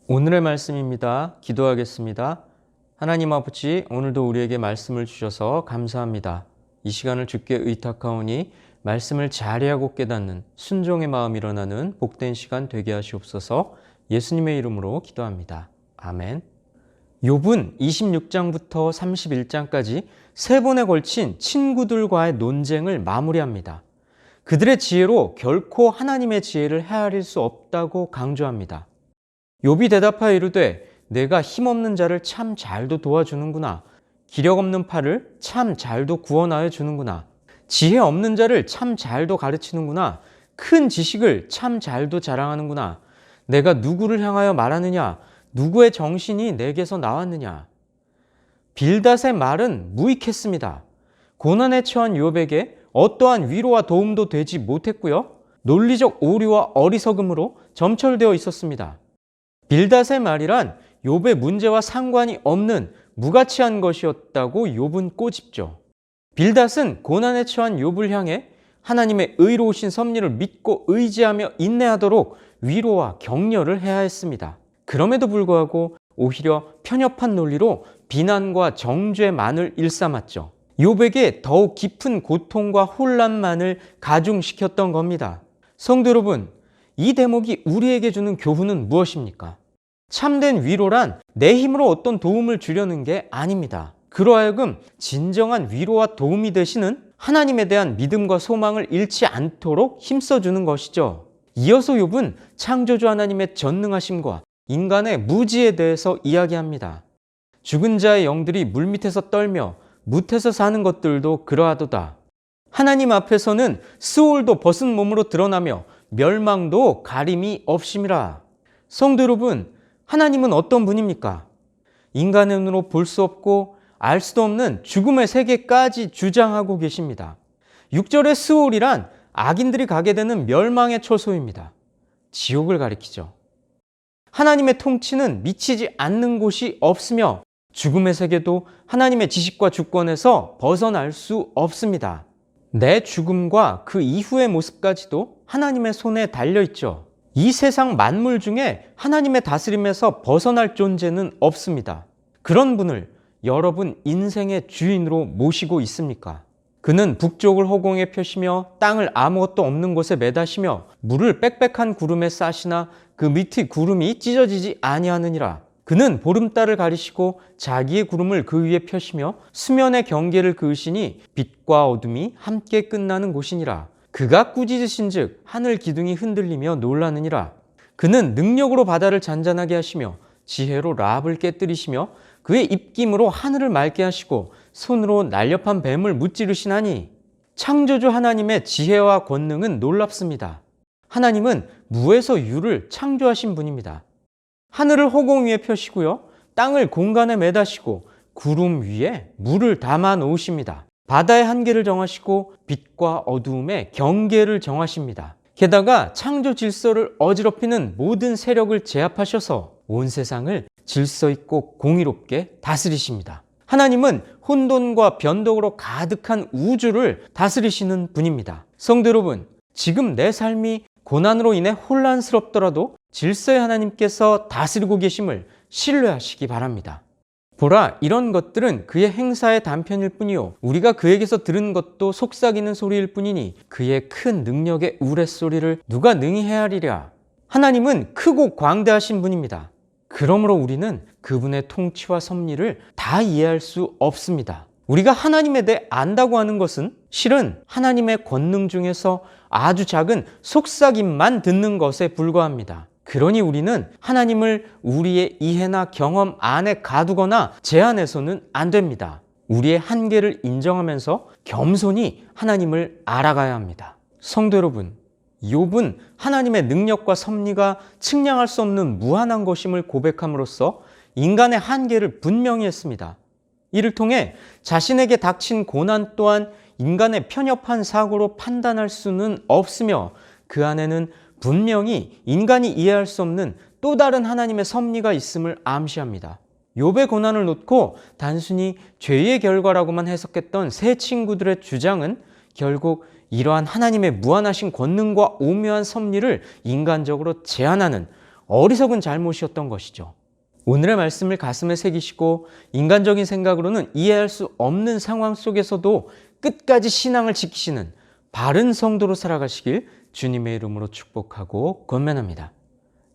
오늘의 말씀입니다. 기도하겠습니다. 하나님 아버지, 오늘도 우리에게 말씀을 주셔서 감사합니다. 이 시간을 주께 의탁하오니 말씀을 잘해하고 깨닫는 순종의 마음이 일어나는 복된 시간 되게 하시옵소서. 예수님의 이름으로 기도합니다. 아멘. 욥은 26장부터 31장까지 세 번에 걸친 친구들과의 논쟁을 마무리합니다. 그들의 지혜로 결코 하나님의 지혜를 헤아릴 수 없다고 강조합니다. 욥이 대답하여 이르되 내가 힘없는 자를 참 잘도 도와주는구나. 기력 없는 팔을 참 잘도 구원하여 주는구나. 지혜 없는 자를 참 잘도 가르치는구나. 큰 지식을 참 잘도 자랑하는구나. 내가 누구를 향하여 말하느냐? 누구의 정신이 내게서 나왔느냐? 빌닷의 말은 무익했습니다. 고난에 처한 욥에게 어떠한 위로와 도움도 되지 못했고요. 논리적 오류와 어리석음으로 점철되어 있었습니다. 빌닷의 말이란 욥의 문제와 상관이 없는 무가치한 것이었다고 욥은 꼬집죠. 빌닷은 고난에 처한 욥을 향해 하나님의 의로우신 섭리를 믿고 의지하며 인내하도록 위로와 격려를 해야 했습니다. 그럼에도 불구하고 오히려 편협한 논리로 비난과 정죄만을 일삼았죠. 욥에게 더욱 깊은 고통과 혼란만을 가중시켰던 겁니다. 성도 여러분, 이 대목이 우리에게 주는 교훈은 무엇입니까? 참된 위로란 내 힘으로 어떤 도움을 주려는 게 아닙니다. 그러하여금 진정한 위로와 도움이 되시는 하나님에 대한 믿음과 소망을 잃지 않도록 힘써주는 것이죠. 이어서 욥은 창조주 하나님의 전능하심과 인간의 무지에 대해서 이야기합니다. 죽은 자의 영들이 물밑에서 떨며 뭇에서 사는 것들도 그러하도다. 하나님 앞에서는 스올도 벗은 몸으로 드러나며 멸망도 가림이 없심이라. 성도 여러분, 하나님은 어떤 분입니까? 인간의 눈으로 볼 수 없고 알 수도 없는 죽음의 세계까지 주장하고 계십니다. 6절의 스올이란 악인들이 가게 되는 멸망의 처소입니다. 지옥을 가리키죠. 하나님의 통치는 미치지 않는 곳이 없으며 죽음의 세계도 하나님의 지식과 주권에서 벗어날 수 없습니다. 내 죽음과 그 이후의 모습까지도 하나님의 손에 달려있죠. 이 세상 만물 중에 하나님의 다스림에서 벗어날 존재는 없습니다. 그런 분을 여러분 인생의 주인으로 모시고 있습니까? 그는 북쪽을 허공에 펴시며 땅을 아무것도 없는 곳에 매다시며 물을 빽빽한 구름에 싸시나 그 밑의 구름이 찢어지지 아니하느니라. 그는 보름달을 가리시고 자기의 구름을 그 위에 펴시며 수면의 경계를 그으시니 빛과 어둠이 함께 끝나는 곳이니라. 그가 꾸짖으신 즉 하늘 기둥이 흔들리며 놀라느니라. 그는 능력으로 바다를 잔잔하게 하시며 지혜로 라합을 깨뜨리시며 그의 입김으로 하늘을 맑게 하시고 손으로 날렵한 뱀을 무찌르시나니. 창조주 하나님의 지혜와 권능은 놀랍습니다. 하나님은 무에서 유를 창조하신 분입니다. 하늘을 허공 위에 펴시고요, 땅을 공간에 매다시고 구름 위에 물을 담아 놓으십니다. 바다의 한계를 정하시고 빛과 어두움의 경계를 정하십니다. 게다가 창조 질서를 어지럽히는 모든 세력을 제압하셔서 온 세상을 질서 있고 공의롭게 다스리십니다. 하나님은 혼돈과 변덕으로 가득한 우주를 다스리시는 분입니다. 성도 여러분, 지금 내 삶이 고난으로 인해 혼란스럽더라도 질서의 하나님께서 다스리고 계심을 신뢰하시기 바랍니다. 보라, 이런 것들은 그의 행사의 단편일 뿐이요 우리가 그에게서 들은 것도 속삭이는 소리일 뿐이니 그의 큰 능력의 우레소리를 누가 능히 헤아리랴. 하나님은 크고 광대하신 분입니다. 그러므로 우리는 그분의 통치와 섭리를 다 이해할 수 없습니다. 우리가 하나님에 대해 안다고 하는 것은 실은 하나님의 권능 중에서 아주 작은 속삭임만 듣는 것에 불과합니다. 그러니 우리는 하나님을 우리의 이해나 경험 안에 가두거나 제한해서는 안 됩니다. 우리의 한계를 인정하면서 겸손히 하나님을 알아가야 합니다. 성도 여러분, 욥은 하나님의 능력과 섭리가 측량할 수 없는 무한한 것임을 고백함으로써 인간의 한계를 분명히 했습니다. 이를 통해 자신에게 닥친 고난 또한 인간의 편협한 사고로 판단할 수는 없으며 그 안에는 분명히 인간이 이해할 수 없는 또 다른 하나님의 섭리가 있음을 암시합니다. 욥의 고난을 놓고 단순히 죄의 결과라고만 해석했던 세 친구들의 주장은 결국 이러한 하나님의 무한하신 권능과 오묘한 섭리를 인간적으로 제한하는 어리석은 잘못이었던 것이죠. 오늘의 말씀을 가슴에 새기시고 인간적인 생각으로는 이해할 수 없는 상황 속에서도 끝까지 신앙을 지키시는 바른 성도로 살아가시길 주님의 이름으로 축복하고 권면합니다.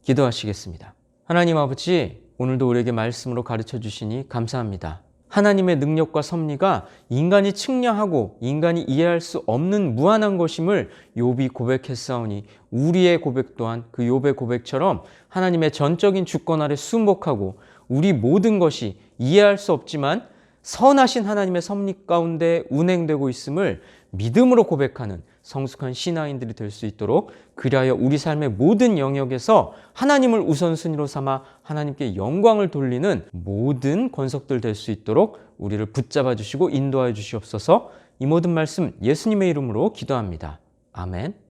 기도하시겠습니다. 하나님 아버지, 오늘도 우리에게 말씀으로 가르쳐 주시니 감사합니다. 하나님의 능력과 섭리가 인간이 측량하고 인간이 이해할 수 없는 무한한 것임을 욥이 고백했사오니 우리의 고백 또한 그 욥의 고백처럼 하나님의 전적인 주권 아래 순복하고 우리 모든 것이 이해할 수 없지만 선하신 하나님의 섭리 가운데 운행되고 있음을 믿음으로 고백하는 성숙한 신앙인들이 될 수 있도록 그리하여 우리 삶의 모든 영역에서 하나님을 우선순위로 삼아 하나님께 영광을 돌리는 모든 권속들 될 수 있도록 우리를 붙잡아 주시고 인도하여 주시옵소서. 이 모든 말씀 예수님의 이름으로 기도합니다. 아멘.